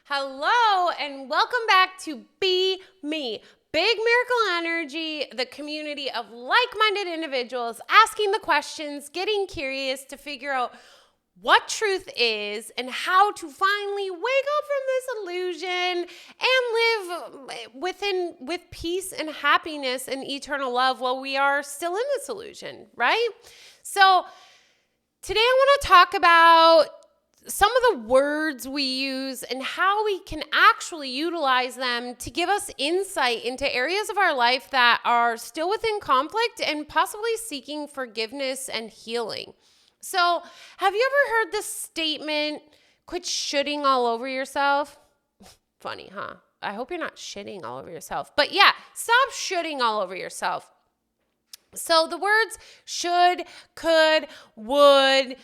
Hello and welcome back to Be Me. Big Miracle Energy, the community of like-minded individuals asking the questions, getting curious to figure out what truth is and how to finally wake up from this illusion and live with peace and happiness and eternal love while we are still in this illusion, right? So today I want to talk about some of the words we use and how we can actually utilize them to give us insight into areas of our life that are still within conflict and possibly seeking forgiveness and healing. So, have you ever heard the statement, quit shitting all over yourself? Funny, huh? I hope you're not shitting all over yourself. But yeah, stop shitting all over yourself. So the words should, could, would,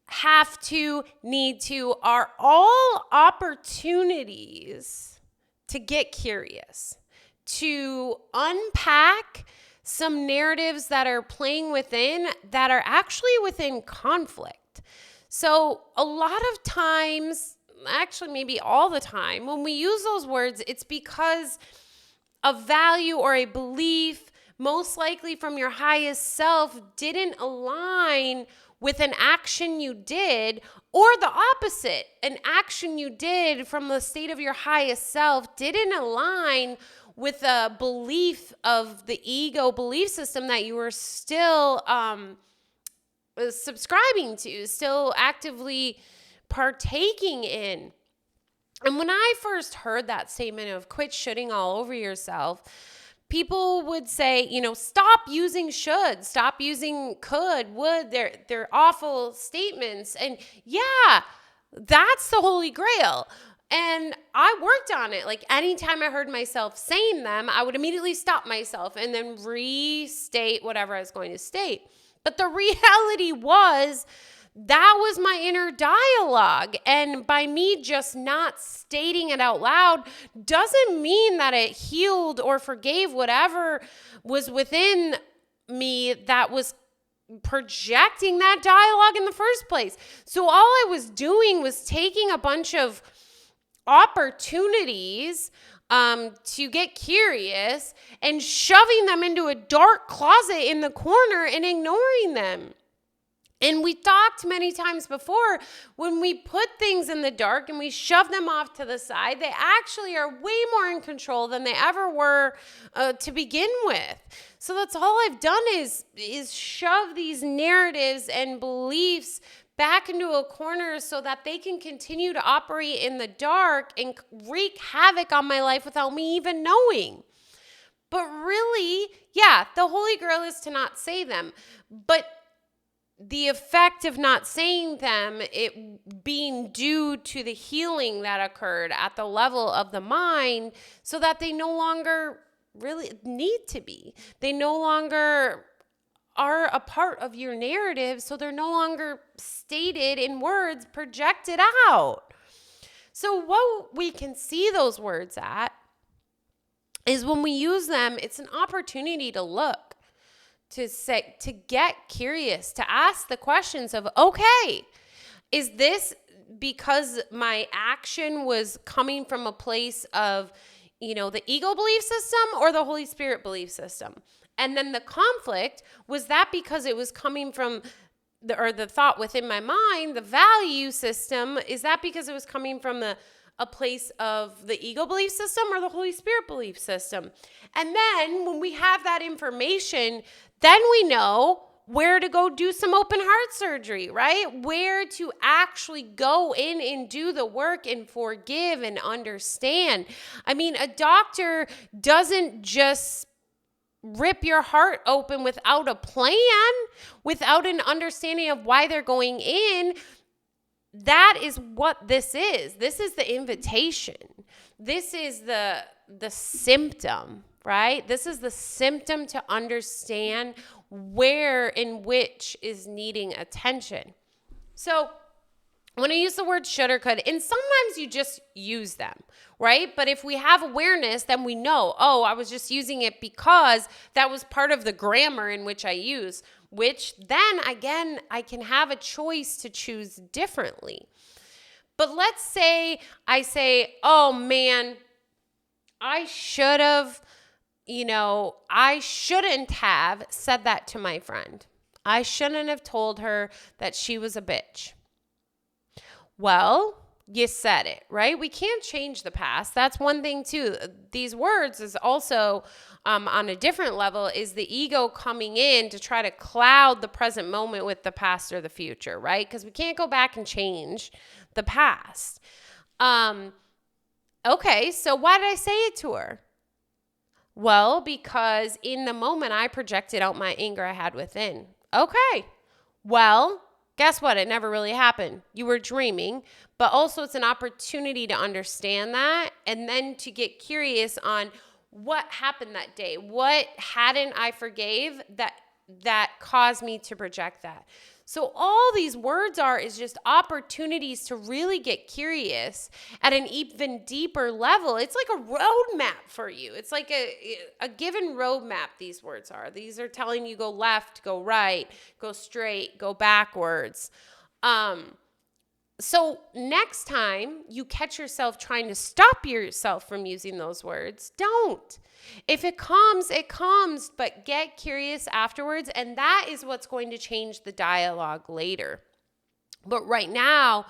have to, need to are all opportunities to get curious, to unpack some narratives that are playing within that are actually within conflict. So a lot of times, actually maybe all the time, when we use those words, it's because a value or a belief, most likely from your highest self, didn't align with an action you did, or the opposite, an action you did from the state of your highest self didn't align with a belief of the ego belief system that you were still subscribing to, still actively partaking in. And when I first heard that statement of quit shitting all over yourself, people would say, stop using should, stop using could, would. They're awful statements. And yeah, that's the Holy Grail. And I worked on it. Like anytime I heard myself saying them, I would immediately stop myself and then restate whatever I was going to state. But the reality was that was my inner dialogue. And by me just not stating it out loud doesn't mean that it healed or forgave whatever was within me that was projecting that dialogue in the first place. So all I was doing was taking a bunch of opportunities to get curious and shoving them into a dark closet in the corner and ignoring them. And we talked many times before, when we put things in the dark and we shove them off to the side, they actually are way more in control than they ever were to begin with. So that's all I've done is shove these narratives and beliefs back into a corner so that they can continue to operate in the dark and wreak havoc on my life without me even knowing. But really, yeah, the Holy Grail is to not say them. But the effect of not saying them, it being due to the healing that occurred at the level of the mind, so that they no longer really need to be. They no longer are a part of your narrative, so they're no longer stated in words projected out. So what we can see those words at is when we use them, it's an opportunity to look, to get curious, to ask the questions of, okay, is this because my action was coming from a place of, the ego belief system or the Holy Spirit belief system? And then the conflict, was that because it was coming from the thought within my mind, the value system? Is that because it was coming from a place of the ego belief system or the Holy Spirit belief system? And then when we have that information, then we know where to go do some open heart surgery, right? Where to actually go in and do the work and forgive and understand. I mean, a doctor doesn't just rip your heart open without a plan, without an understanding of why they're going in. That is what this is. This is the invitation. This is the symptom, right? This is the symptom to understand where and which is needing attention. So when I use the word should or could, and sometimes you just use them, right? But if we have awareness, then we know, oh, I was just using it because that was part of the grammar in which I use, which then, again, I can have a choice to choose differently. But let's say I say, oh man, I shouldn't have said that to my friend. I shouldn't have told her that she was a bitch. Well, you said it, right? We can't change the past. That's one thing too. These words is also on a different level is the ego coming in to try to cloud the present moment with the past or the future, right? Because we can't go back and change the past. Okay, so why did I say it to her? Well, because in the moment I projected out my anger I had within. Okay, well, guess what? It never really happened. You were dreaming, but also it's an opportunity to understand that and then to get curious on what happened that day. What hadn't I forgave that caused me to project that? So all these words is just opportunities to really get curious at an even deeper level. It's like a roadmap for you. It's like a given roadmap, these words are. These are telling you go left, go right, go straight, go backwards. So next time you catch yourself trying to stop yourself from using those words, don't. If it comes, it comes, but get curious afterwards, and that is what's going to change the dialogue later. But right now,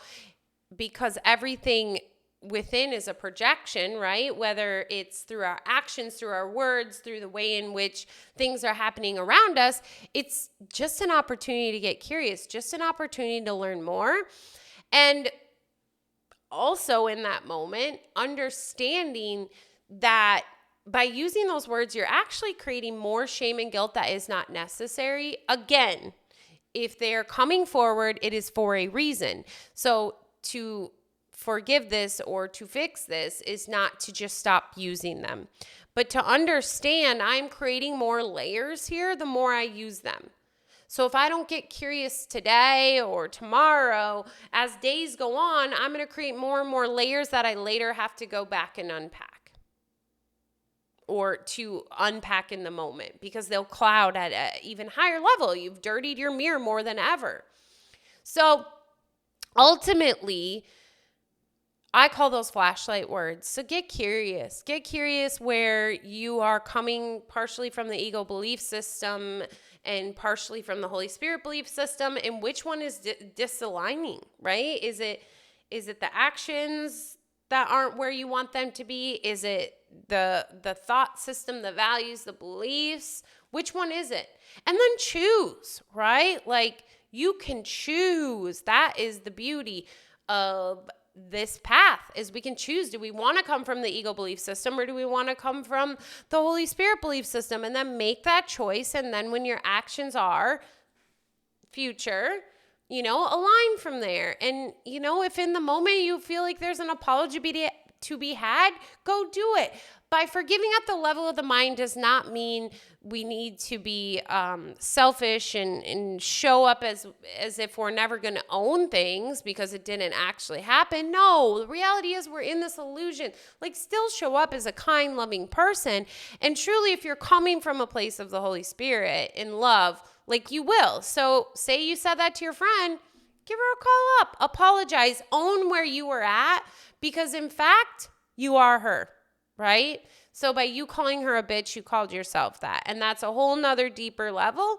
because everything within is a projection, right? Whether it's through our actions, through our words, through the way in which things are happening around us, it's just an opportunity to get curious, just an opportunity to learn more. And also in that moment, understanding that by using those words, you're actually creating more shame and guilt that is not necessary. Again, if they're coming forward, it is for a reason. So to forgive this or to fix this is not to just stop using them, but to understand I'm creating more layers here the more I use them. So if I don't get curious today or tomorrow, as days go on, I'm going to create more and more layers that I later have to go back and unpack or to unpack in the moment because they'll cloud at an even higher level. You've dirtied your mirror more than ever. So ultimately, I call those flashlight words. So get curious. Get curious where you are coming partially from the ego belief system and partially from the Holy Spirit belief system, and which one is disaligning, right? Is it the actions that aren't where you want them to be? Is it the thought system, the values, the beliefs? Which one is it? And then choose, right? Like you can choose. That is the beauty of this path is we can choose. Do we want to come from the ego belief system or do we want to come from the Holy Spirit belief system? And then make that choice. And then when your actions are future, align from there. And, if in the moment you feel like there's an apology to be had, go do it. By forgiving at the level of the mind does not mean we need to be selfish and show up as if we're never going to own things because it didn't actually happen. No, the reality is we're in this illusion. Like still show up as a kind, loving person. And truly, if you're coming from a place of the Holy Spirit in love, like you will. So say you said that to your friend, give her a call up, apologize, own where you were at because in fact, you are her. Right? So by you calling her a bitch, you called yourself that. And that's a whole nother deeper level.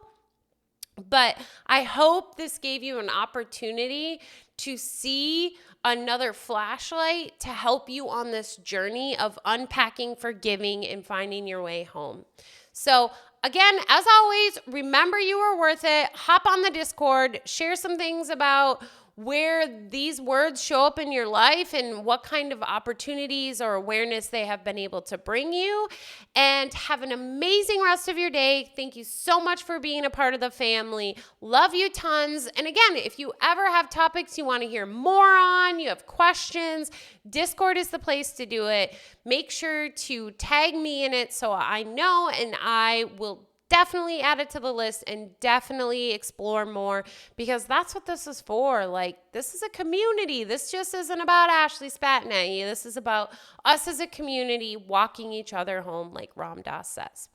But I hope this gave you an opportunity to see another flashlight to help you on this journey of unpacking, forgiving, and finding your way home. So again, as always, remember you are worth it. Hop on the Discord, share some things about where these words show up in your life and what kind of opportunities or awareness they have been able to bring you. And have an amazing rest of your day. Thank you so much for being a part of the family. Love you tons. And again, if you ever have topics you want to hear more on, you have questions, Discord is the place to do it. Make sure to tag me in it so I know, and I will definitely add it to the list and definitely explore more because that's what this is for. Like, this is a community. This just isn't about Ashley spatting at you. This is about us as a community walking each other home, like Ram Dass says.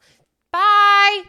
Bye.